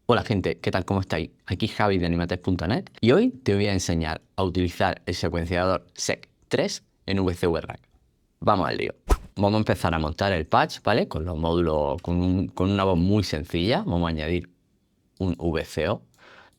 Hola gente, ¿qué tal? ¿Cómo estáis? Aquí Javi de Animatech.net y hoy te voy a enseñar a utilizar el secuenciador SEC3 en VCV Rack. Vamos al lío. Vamos a empezar a montar el patch, ¿vale? Con los módulos, con una voz muy sencilla. Vamos a añadir un VCO.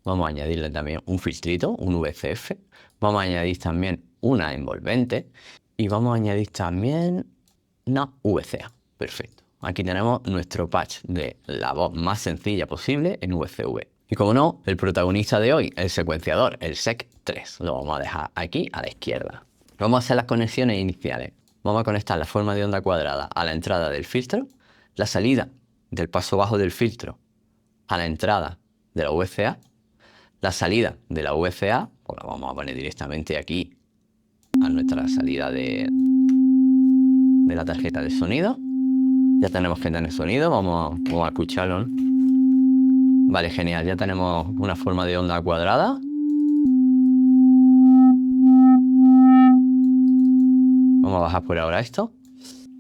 Vamos a añadirle también un filtrito, un VCF. Vamos a añadir también una envolvente. Y vamos a añadir también una VCA. Perfecto. Aquí tenemos nuestro patch de la voz más sencilla posible en VCV. Y como no, el protagonista de hoy, el secuenciador, el SEC3. Lo vamos a dejar aquí a la izquierda. Vamos a hacer las conexiones iniciales. Vamos a conectar la forma de onda cuadrada a la entrada del filtro, la salida del paso bajo del filtro a la entrada de la VCA, la salida de la VCA, pues la vamos a poner directamente aquí a nuestra salida de la tarjeta de sonido. Ya tenemos que tener sonido, vamos a escucharlo, ¿no? Vale, genial, ya tenemos una forma de onda cuadrada. Vamos a bajar por ahora esto.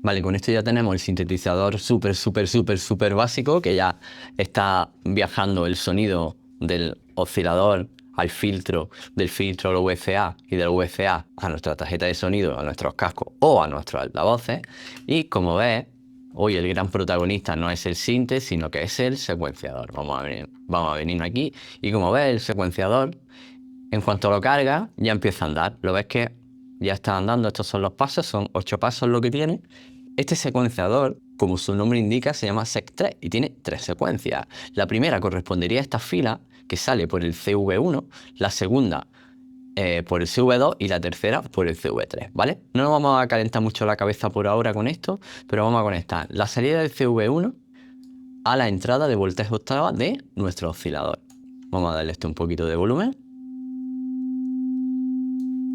Vale, con esto ya tenemos el sintetizador súper básico, que ya está viajando el sonido del oscilador al filtro, del filtro al VCA y del VCA a nuestra tarjeta de sonido, a nuestros cascos o a nuestros altavoces. Y como ves, hoy el gran protagonista no es el sinte, sino que es el secuenciador. Vamos a venir aquí y como ves, el secuenciador, en cuanto lo carga, ya empieza a andar. Lo ves que ya está andando, estos son los pasos, son 8 pasos lo que tiene. Este secuenciador, como su nombre indica, se llama SEC3 y tiene 3 secuencias. La primera correspondería a esta fila que sale por el CV1, la segunda por el CV2 y la tercera por el CV3, ¿vale? No nos vamos a calentar mucho la cabeza por ahora con esto, pero vamos a conectar la salida del CV1 a la entrada de voltaje octava de nuestro oscilador. Vamos a darle esto un poquito de volumen.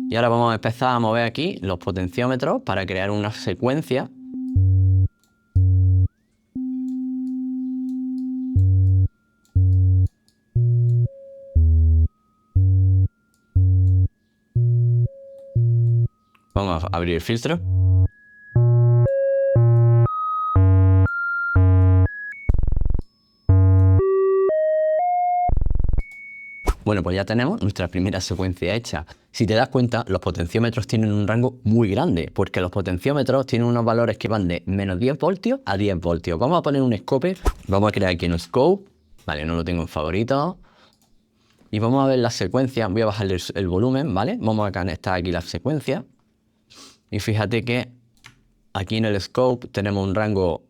Y ahora vamos a empezar a mover aquí los potenciómetros para crear una secuencia. Vamos a abrir el filtro. Bueno, pues ya tenemos nuestra primera secuencia hecha. Si te das cuenta, los potenciómetros tienen un rango muy grande, porque los potenciómetros tienen unos valores que van de menos 10 voltios a 10 voltios. Vamos a poner un scope, vamos a crear aquí un scope, vale, no lo tengo en favoritos. Y vamos a ver la secuencia, voy a bajarle el volumen, ¿vale? Vamos a conectar aquí la secuencia. Y fíjate que aquí en el scope tenemos un rango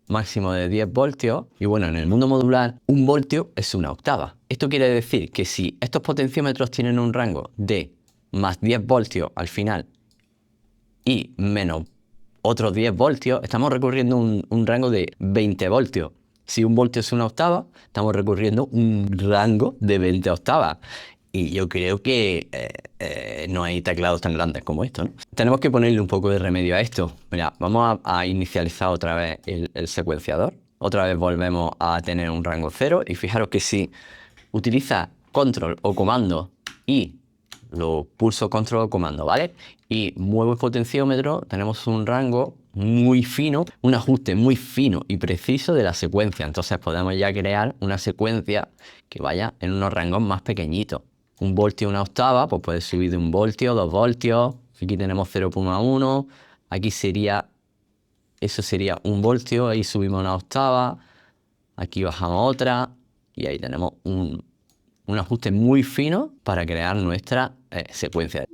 máximo de 10 voltios y bueno, en el mundo modular 1 voltio es una octava. Esto quiere decir que si estos potenciómetros tienen un rango de más 10 voltios al final y menos otros 10 voltios, estamos recurriendo un rango de 20 voltios. Si 1 voltio es una octava, estamos recurriendo un rango de 20 octavas. Y yo creo que no hay teclados tan grandes como esto, ¿no? Tenemos que ponerle un poco de remedio a esto. Mira, vamos a inicializar otra vez el secuenciador. Otra vez volvemos a tener un rango 0. Y fijaros que si utiliza control o comando y lo pulso control o comando, ¿vale? Y muevo el potenciómetro, tenemos un rango muy fino, un ajuste muy fino y preciso de la secuencia. Entonces podemos ya crear una secuencia que vaya en unos rangos más pequeñitos. 1 voltio, una octava, pues puede subir de 1 voltio, 2 voltios. Aquí tenemos 0,1. Aquí sería, eso sería 1 voltio, ahí subimos una octava. Aquí bajamos otra. Y ahí tenemos un ajuste muy fino para crear nuestra secuencia.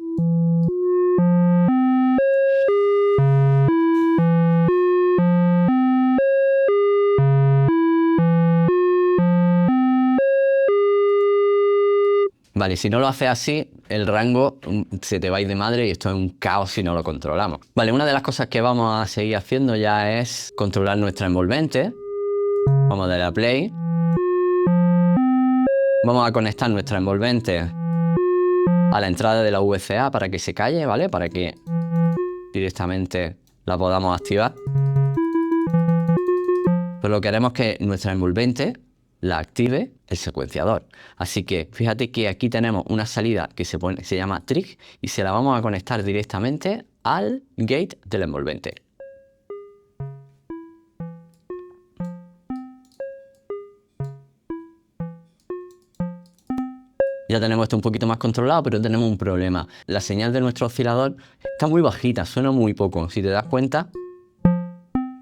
Vale, si no lo haces así, el rango se te va a ir de madre y esto es un caos si no lo controlamos. Vale, una de las cosas que vamos a seguir haciendo ya es controlar nuestra envolvente. Vamos a darle a play. Vamos a conectar nuestra envolvente a la entrada de la VCA para que se calle, ¿vale? Para que directamente la podamos activar. Pero lo que haremos es que nuestra envolvente la active el secuenciador. Así que fíjate que aquí tenemos una salida que se llama trig y se la vamos a conectar directamente al gate del envolvente. Ya tenemos esto un poquito más controlado, pero tenemos un problema. La señal de nuestro oscilador está muy bajita, suena muy poco. Si te das cuenta,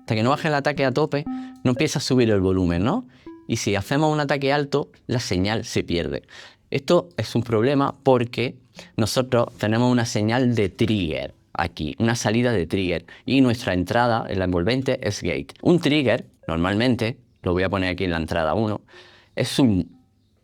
hasta que no baje el ataque a tope, no empieza a subir el volumen, ¿no? Y si hacemos un ataque alto, la señal se pierde. Esto es un problema porque nosotros tenemos una señal de trigger aquí, una salida de trigger, y nuestra entrada en la envolvente es gate. Un trigger, normalmente, lo voy a poner aquí en la entrada 1, es un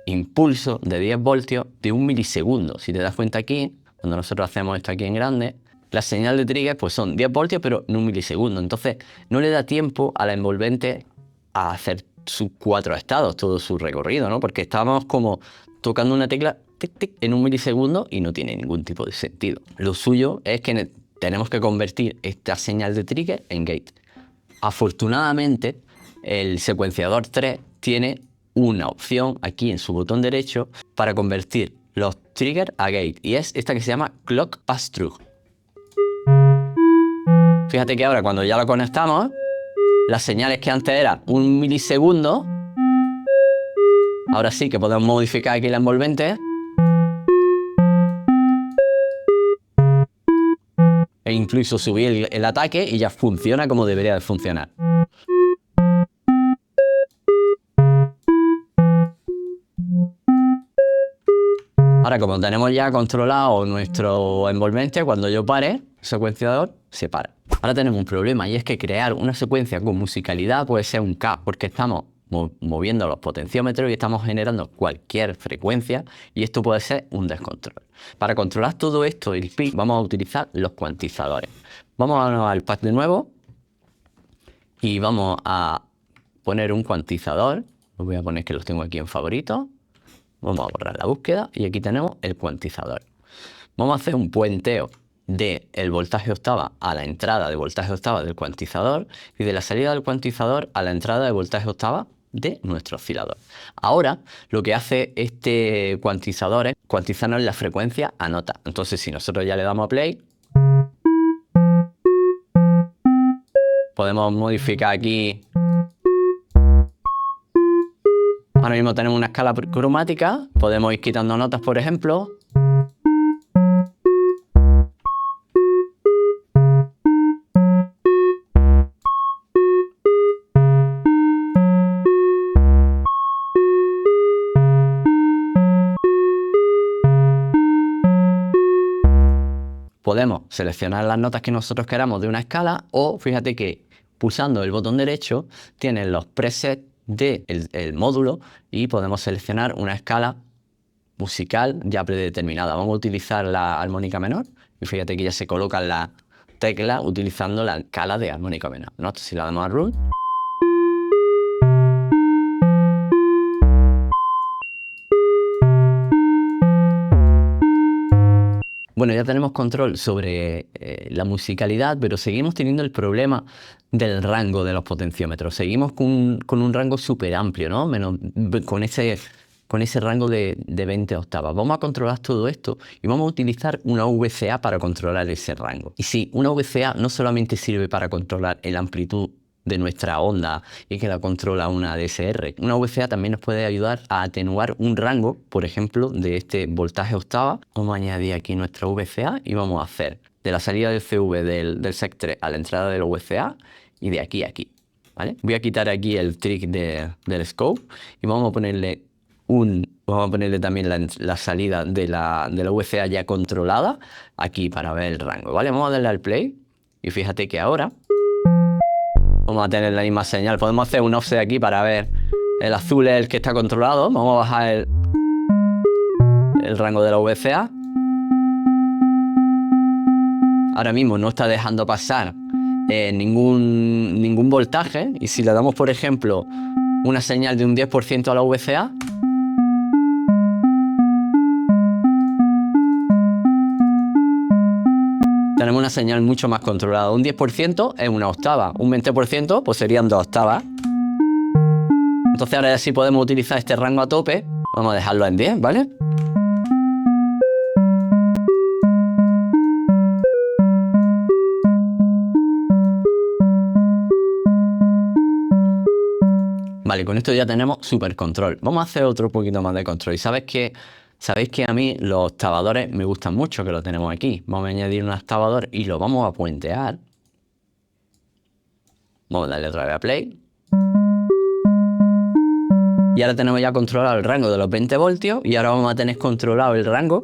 impulso de 10 voltios de 1 milisegundo. Si te das cuenta aquí, cuando nosotros hacemos esto aquí en grande, la señal de trigger pues son 10 voltios pero en 1 milisegundo. Entonces no le da tiempo a la envolvente a hacer sus 4 estados, todo su recorrido, ¿no? Porque estábamos como tocando una tecla tic, tic, en 1 milisegundo y no tiene ningún tipo de sentido. Lo suyo es que tenemos que convertir esta señal de trigger en gate. Afortunadamente, el secuenciador 3 tiene una opción aquí en su botón derecho para convertir los triggers a gate, y es esta que se llama Clock Pass-Through. Fíjate que ahora cuando ya lo conectamos, las señales que antes eran 1 milisegundo, ahora sí que podemos modificar aquí la envolvente e incluso subir el ataque y ya funciona como debería de funcionar. Ahora, como tenemos ya controlado nuestro envolvente, cuando yo pare, el secuenciador se para. Ahora tenemos un problema, y es que crear una secuencia con musicalidad puede ser un caos, porque estamos moviendo los potenciómetros y estamos generando cualquier frecuencia, y esto puede ser un descontrol. Para controlar todo esto, el pitch, vamos a utilizar los cuantizadores. Vamos al pad de nuevo y vamos a poner un cuantizador. Os voy a poner que los tengo aquí en favoritos. Vamos a borrar la búsqueda y aquí tenemos el cuantizador. Vamos a hacer un puenteo del voltaje octava a la entrada de voltaje octava del cuantizador y de la salida del cuantizador a la entrada de voltaje octava de nuestro oscilador. Ahora, lo que hace este cuantizador es cuantizarnos la frecuencia a nota. Entonces, si nosotros ya le damos a play, podemos modificar aquí. Ahora mismo tenemos una escala cromática, podemos ir quitando notas, por ejemplo. Podemos seleccionar las notas que nosotros queramos de una escala, o fíjate que pulsando el botón derecho tienes los presets del módulo y podemos seleccionar una escala musical ya predeterminada. Vamos a utilizar la armónica menor y fíjate que ya se colocan las teclas utilizando la escala de armónica menor, ¿no? Si la damos a Rule, bueno, ya tenemos control sobre la musicalidad, pero seguimos teniendo el problema del rango de los potenciómetros. Seguimos con un rango súper amplio, ¿no? Con ese rango de 20 octavas. Vamos a controlar todo esto y vamos a utilizar una VCA para controlar ese rango. Y sí, una VCA no solamente sirve para controlar la amplitud de nuestra onda y que la controla una DSR. Una VCA también nos puede ayudar a atenuar un rango, por ejemplo, de este voltaje octava. Vamos a añadir aquí nuestra VCA y vamos a hacer de la salida del CV del SEC3 a la entrada de la VCA y de aquí a aquí, ¿vale? Voy a quitar aquí el trick del scope y vamos a ponerle también la salida de la VCA ya controlada aquí para ver el rango, ¿vale? Vamos a darle al play y fíjate que ahora vamos a tener la misma señal. Podemos hacer un offset aquí para ver. El azul es el que está controlado. Vamos a bajar el rango de la VCA. Ahora mismo no está dejando pasar ningún voltaje. Y si le damos, por ejemplo, una señal de un 10% a la VCA, tenemos una señal mucho más controlada. Un 10% es una octava, un 20% pues serían 2 octavas. Entonces ahora ya sí podemos utilizar este rango a tope. Vamos a dejarlo en 10, ¿vale? Vale, con esto ya tenemos super control. Vamos a hacer otro poquito más de control. Y sabes que Sabéis que a mí los tabadores me gustan mucho, que lo tenemos aquí. Vamos a añadir un tabador y lo vamos a puentear. Vamos a darle otra vez a play. Y ahora tenemos ya controlado el rango de los 20 voltios y ahora vamos a tener controlado el rango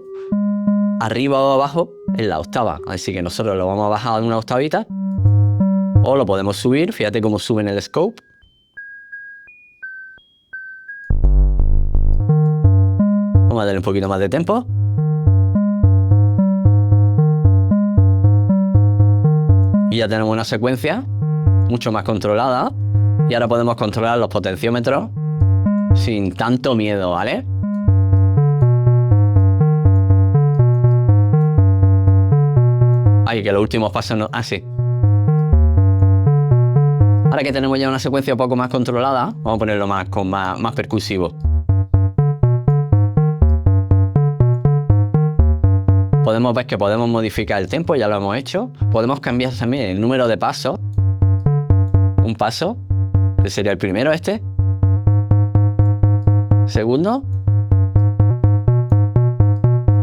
arriba o abajo en la octava. Así que nosotros lo vamos a bajar una octavita o lo podemos subir. Fíjate cómo sube en el scope. Vamos a darle un poquito más de tempo. Y ya tenemos una secuencia mucho más controlada. Y ahora podemos controlar los potenciómetros sin tanto miedo, ¿vale? Ay, que los últimos pasos no... Ah, sí. Ahora que tenemos ya una secuencia un poco más controlada, vamos a ponerlo más percusivo. Podemos ver que podemos modificar el tempo, ya lo hemos hecho. Podemos cambiar también el número de pasos. Un paso, que sería el primero este. Segundo.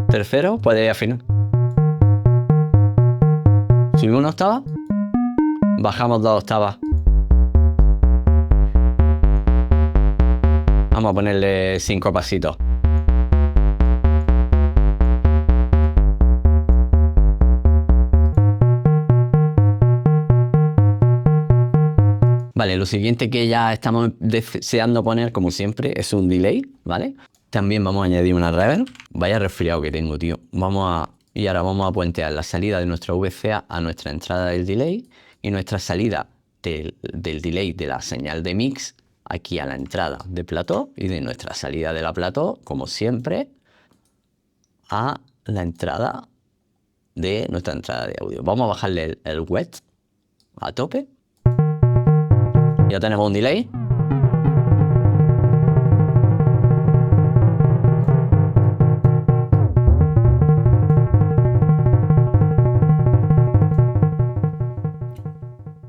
Tercero, puede ir afinar. Subimos una octava. Bajamos 2 octavas. Vamos a ponerle 5 pasitos. Vale, lo siguiente que ya estamos deseando poner, como siempre, es un delay, ¿vale? También vamos a añadir una reverb. Vaya resfriado que tengo, tío. Y ahora vamos a puentear la salida de nuestra VCA a nuestra entrada del delay y nuestra salida del delay de la señal de mix aquí a la entrada de plató y de nuestra salida de la plató, como siempre, a la entrada de nuestra entrada de audio. Vamos a bajarle el wet a tope. Ya tenemos un delay.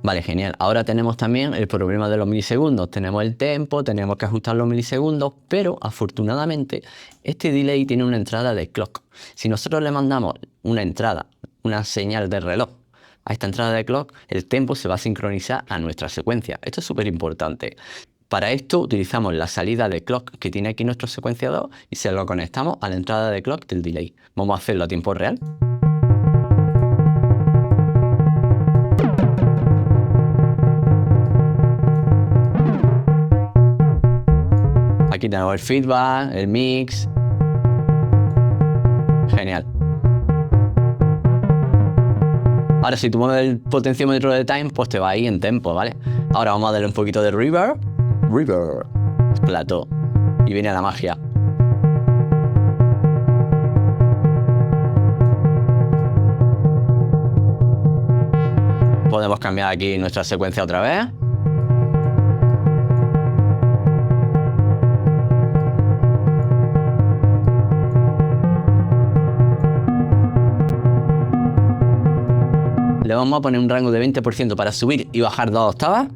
Vale, genial. Ahora tenemos también el problema de los milisegundos. Tenemos el tempo, tenemos que ajustar los milisegundos, pero afortunadamente este delay tiene una entrada de clock. Si nosotros le mandamos una entrada, una señal de reloj a esta entrada de clock, el tempo se va a sincronizar a nuestra secuencia. Esto es súper importante. Para esto utilizamos la salida de clock que tiene aquí nuestro secuenciador y se lo conectamos a la entrada de clock del delay. Vamos a hacerlo a tiempo real. Aquí tenemos el feedback, el mix. Genial. Ahora si tú mueves el potenciómetro de time, pues te va ahí en tempo, ¿vale? Ahora vamos a darle un poquito de reverb. Reverb. Plató. Y viene la magia. Podemos cambiar aquí nuestra secuencia otra vez. Le vamos a poner un rango de 20% para subir y bajar 2 octavas.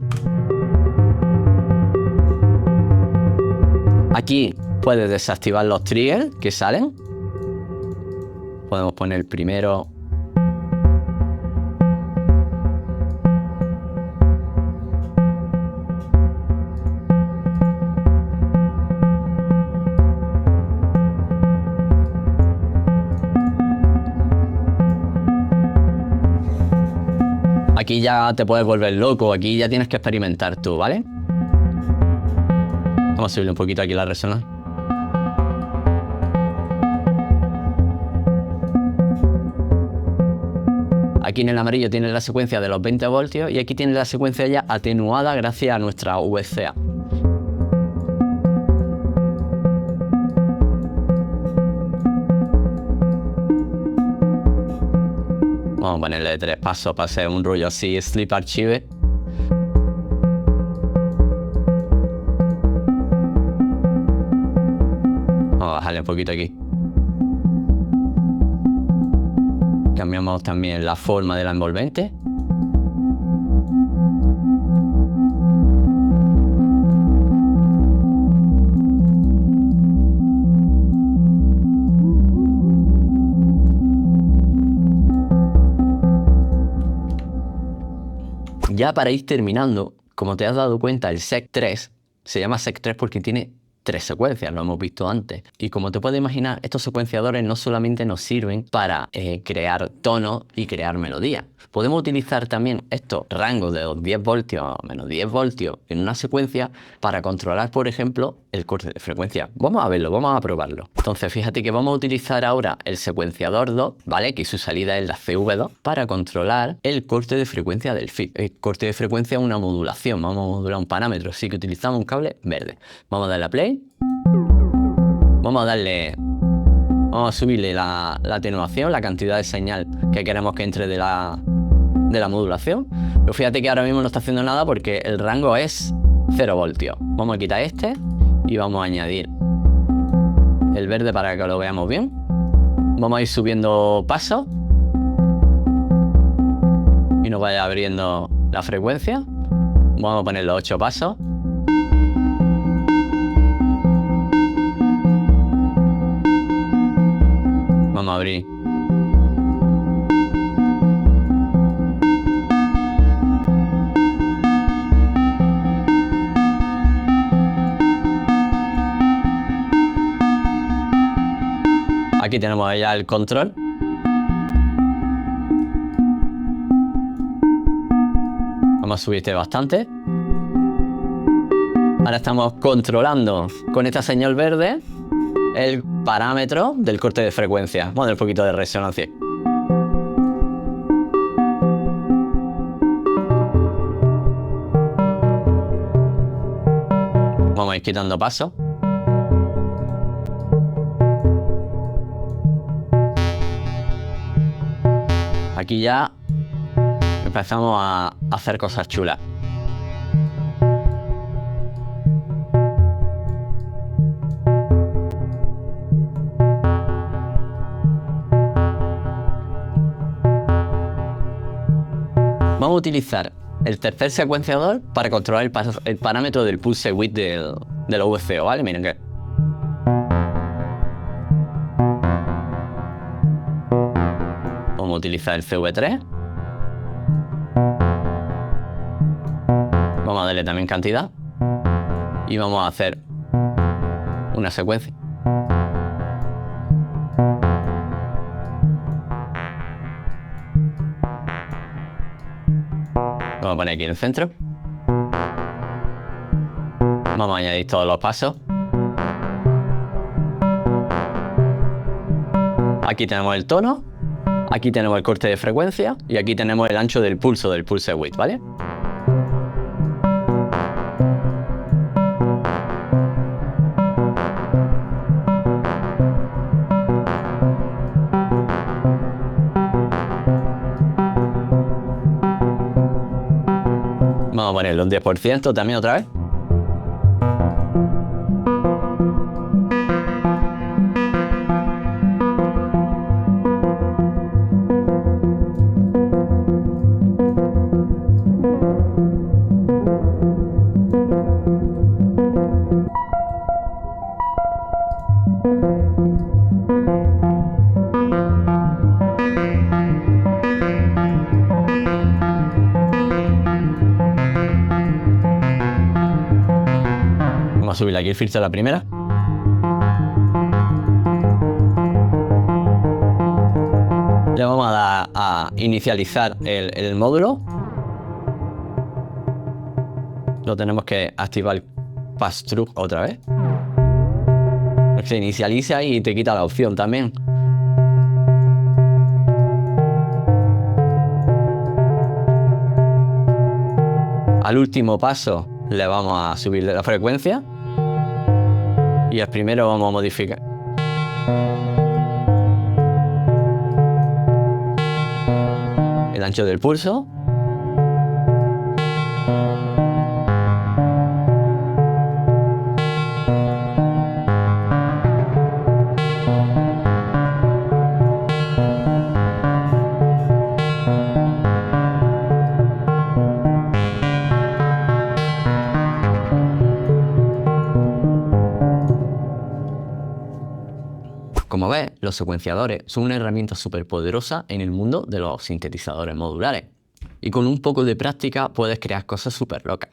Aquí puedes desactivar los triggers que salen. Podemos poner el primero. Aquí ya te puedes volver loco, aquí ya tienes que experimentar tú, ¿vale? Vamos a subirle un poquito aquí la resonancia. Aquí en el amarillo tiene la secuencia de los 20 voltios y aquí tiene la secuencia ya atenuada gracias a nuestra VCA. Vamos a ponerle 3 pasos para hacer un rollo así, Sleep Archive. Vamos a bajarle un poquito aquí. Cambiamos también la forma de la envolvente. Ya para ir terminando, como te has dado cuenta, el Sec3 se llama Sec3 porque tiene 3 secuencias, lo hemos visto antes. Y como te puedes imaginar, estos secuenciadores no solamente nos sirven para crear tonos y crear melodías. Podemos utilizar también estos rangos de 10 voltios a menos 10 voltios en una secuencia para controlar, por ejemplo, el corte de frecuencia. Vamos a verlo, vamos a probarlo. Entonces, fíjate que vamos a utilizar ahora el secuenciador 2, ¿vale? Que su salida es la CV2, para controlar el corte de frecuencia del FIT. El corte de frecuencia es una modulación, vamos a modular un parámetro, así que utilizamos un cable verde. Vamos a darle a play. Vamos a subirle la atenuación, la cantidad de señal que queremos que entre de la modulación. Pero fíjate que ahora mismo no está haciendo nada porque el rango es 0 voltios. Vamos a quitar este y vamos a añadir el verde para que lo veamos bien. Vamos a ir subiendo pasos y nos vaya abriendo la frecuencia. Vamos a poner los 8 pasos. Vamos a abrir. Aquí tenemos ya el control. Vamos a subir este bastante. Ahora estamos controlando con esta señal verde el parámetro del corte de frecuencia. Vamos a dar un poquito de resonancia. Vamos a ir quitando pasos. Aquí ya empezamos a hacer cosas chulas. Vamos a utilizar el tercer secuenciador para controlar el parámetro del pulse width del VCO, ¿vale? Miren que... Vamos a utilizar el CV3. Vamos a darle también cantidad. Y vamos a hacer una secuencia. Vamos a poner aquí en el centro. Vamos a añadir todos los pasos. Aquí tenemos el tono. Aquí tenemos el corte de frecuencia. Y aquí tenemos el ancho del pulse width, ¿vale? Vamos a ponerle un 10% también otra vez. Vamos a subirle aquí el filtro a la primera. Le vamos a dar a inicializar el módulo. Lo tenemos que activar el pass-through otra vez. Se inicializa y te quita la opción también. Al último paso le vamos a subir la frecuencia. Y al primero vamos a modificar. El ancho del pulso. Como ves, los secuenciadores son una herramienta súper poderosa en el mundo de los sintetizadores modulares. y con un poco de práctica puedes crear cosas súper locas.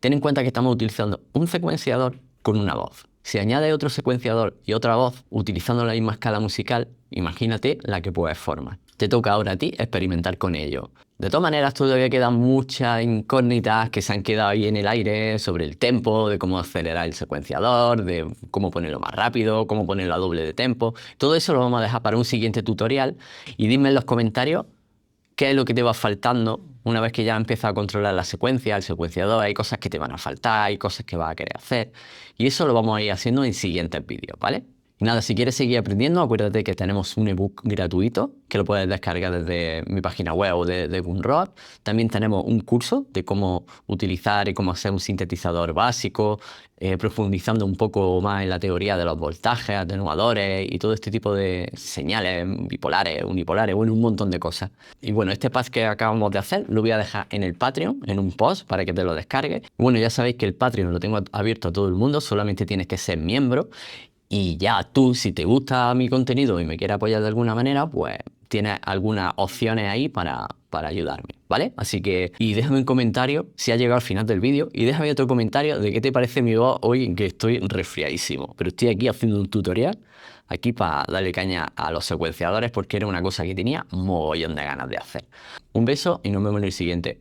Ten en cuenta que estamos utilizando un secuenciador con una voz. Si añades otro secuenciador y otra voz utilizando la misma escala musical, imagínate la que puedes formar. Te toca ahora a ti experimentar con ello. De todas maneras, todavía quedan muchas incógnitas que se han quedado ahí en el aire sobre el tempo, de cómo acelerar el secuenciador, de cómo ponerlo más rápido, cómo ponerlo a doble de tempo. Todo eso lo vamos a dejar para un siguiente tutorial y dime en los comentarios qué es lo que te va faltando una vez que ya empiezas a controlar la secuencia, el secuenciador. Hay cosas que te van a faltar, hay cosas que vas a querer hacer. Y eso lo vamos a ir haciendo en siguientes vídeos, ¿vale? Y nada, si quieres seguir aprendiendo, acuérdate que tenemos un ebook gratuito que lo puedes descargar desde mi página web o de Gumroad. También tenemos un curso de cómo utilizar y cómo hacer un sintetizador básico, profundizando un poco más en la teoría de los voltajes, atenuadores y todo este tipo de señales bipolares, unipolares, bueno, un montón de cosas. Y bueno, este pack que acabamos de hacer lo voy a dejar en el Patreon, en un post para que te lo descargues. Bueno, ya sabéis que el Patreon lo tengo abierto a todo el mundo, solamente tienes que ser miembro. Y ya tú, si te gusta mi contenido y me quieres apoyar de alguna manera, pues tienes algunas opciones ahí para ayudarme, ¿vale? Así que, y déjame un comentario si has llegado al final del vídeo y déjame otro comentario de qué te parece mi voz hoy, que estoy resfriadísimo. Pero estoy aquí haciendo un tutorial, aquí para darle caña a los secuenciadores porque era una cosa que tenía mogollón de ganas de hacer. Un beso y nos vemos en el siguiente.